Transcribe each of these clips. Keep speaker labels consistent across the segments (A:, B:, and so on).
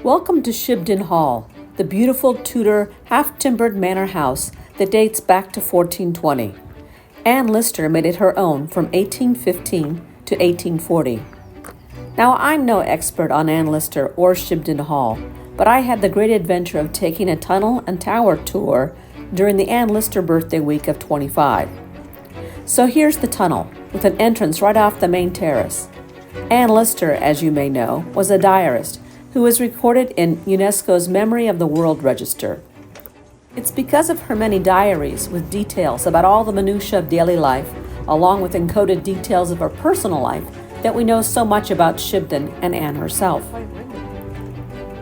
A: Welcome to Shibden Hall, the beautiful Tudor, half-timbered manor house that dates back to 1420. Anne Lister made it her own from 1815 to 1840. Now, I'm no expert on Anne Lister or Shibden Hall, but I had the great adventure of taking a tunnel and tower tour during the Anne Lister birthday week of 25. So here's the tunnel, with an entrance right off the main terrace. Anne Lister, as you may know, was a diarist who was recorded in UNESCO's Memory of the World Register. It's because of her many diaries with details about all the minutiae of daily life, along with encoded details of her personal life, that we know so much about Shibden and Anne herself.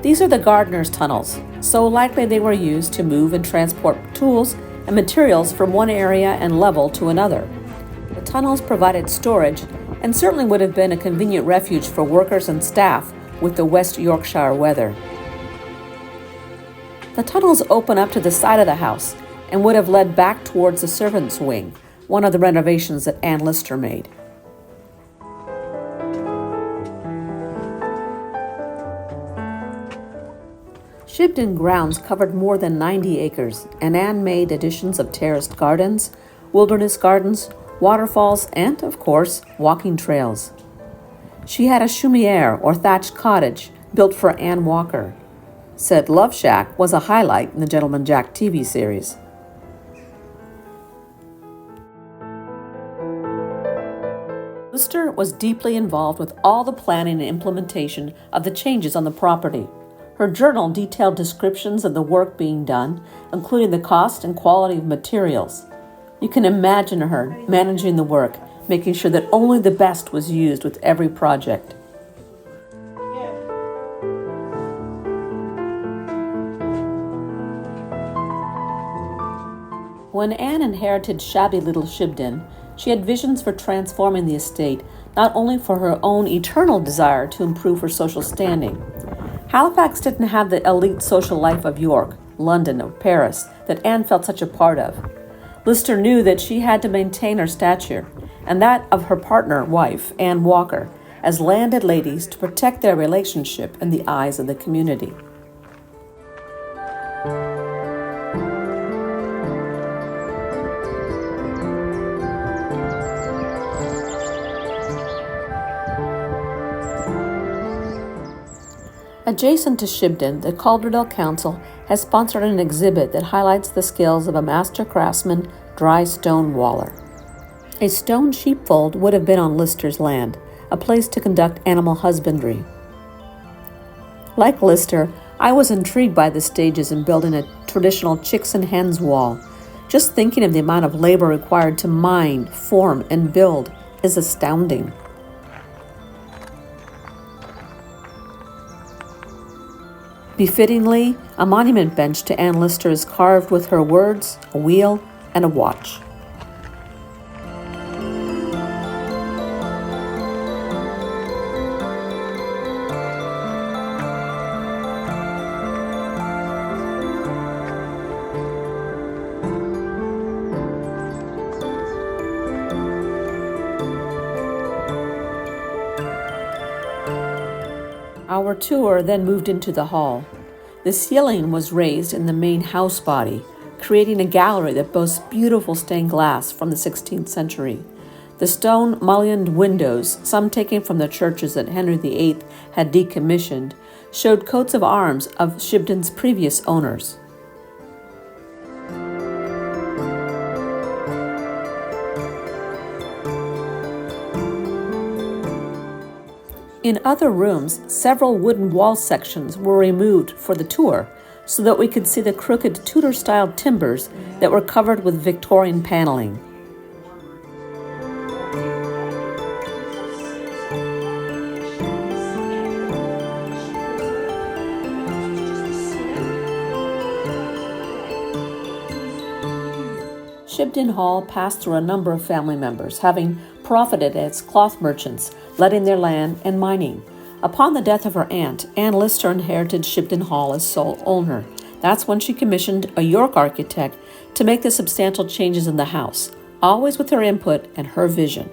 A: These are the gardener's tunnels, so likely they were used to move and transport tools and materials from one area and level to another. The tunnels provided storage and certainly would have been a convenient refuge for workers and staff with the West Yorkshire weather. The tunnels open up to the side of the house and would have led back towards the servants' wing, one of the renovations that Anne Lister made. Shibden grounds covered more than 90 acres, and Anne made additions of terraced gardens, wilderness gardens, waterfalls, and, of course, walking trails. She had a chaumière, or thatched cottage, built for Anne Walker. Said love shack was a highlight in the Gentleman Jack TV series. Lister was deeply involved with all the planning and implementation of the changes on the property. Her journal detailed descriptions of the work being done, including the cost and quality of materials. You can imagine her managing the work, making sure that only the best was used with every project. When Anne inherited shabby little Shibden, she had visions for transforming the estate, not only for her own eternal desire to improve her social standing. Halifax didn't have the elite social life of York, London, or Paris that Anne felt such a part of. Lister knew that she had to maintain her stature, and that of her partner wife, Anne Walker, as landed ladies to protect their relationship in the eyes of the community. Adjacent to Shibden, the Calderdale Council has sponsored an exhibit that highlights the skills of a master craftsman dry stone waller. A stone sheepfold would have been on Lister's land, a place to conduct animal husbandry. Like Lister, I was intrigued by the stages in building a traditional chicks and hens wall. Just thinking of the amount of labor required to mine, form, and build is astounding. Befittingly, a monument bench to Anne Lister is carved with her words, a wheel, and a watch. Our tour then moved into the hall. The ceiling was raised in the main house body, creating a gallery that boasts beautiful stained glass from the 16th century. The stone mullioned windows, some taken from the churches that Henry VIII had decommissioned, showed coats of arms of Shibden's previous owners. In other rooms, several wooden wall sections were removed for the tour so that we could see the crooked Tudor-style timbers that were covered with Victorian paneling. Shibden Hall passed through a number of family members, having profited as cloth merchants, letting their land and mining. Upon the death of her aunt, Anne Lister inherited Shibden Hall as sole owner. That's when she commissioned a York architect to make the substantial changes in the house, always with her input and her vision.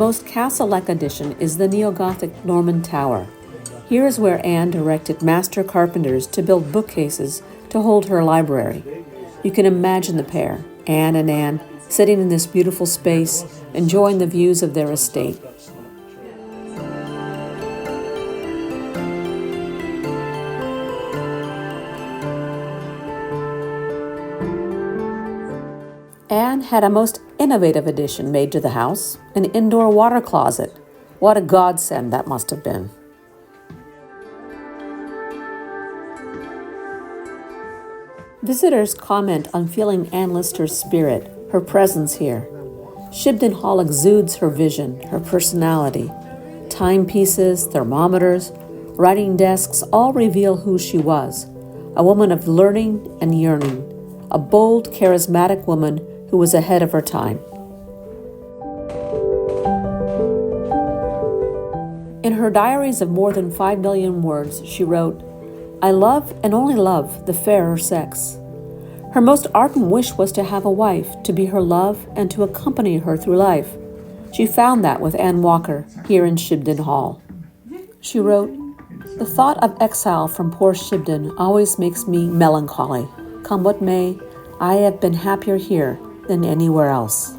A: most castle-like addition is the Neo-gothic Norman tower. Here is where Anne directed master carpenters to build bookcases to hold her library. You can imagine the pair, Anne and Anne, sitting in this beautiful space, enjoying the views of their estate. Anne had a most innovative addition made to the house, an indoor water closet. What a godsend that must have been. Visitors comment on feeling Anne Lister's spirit, her presence here. Shibden Hall exudes her vision, her personality. Timepieces, thermometers, writing desks all reveal who she was, a woman of learning and yearning, a bold, charismatic woman who was ahead of her time. In her diaries of more than 5 million words, she wrote, "I love and only love the fairer sex." Her most ardent wish was to have a wife, to be her love, and to accompany her through life. She found that with Anne Walker here in Shibden Hall. She wrote, "The thought of exile from poor Shibden always makes me melancholy. Come what may, I have been happier here than anywhere else."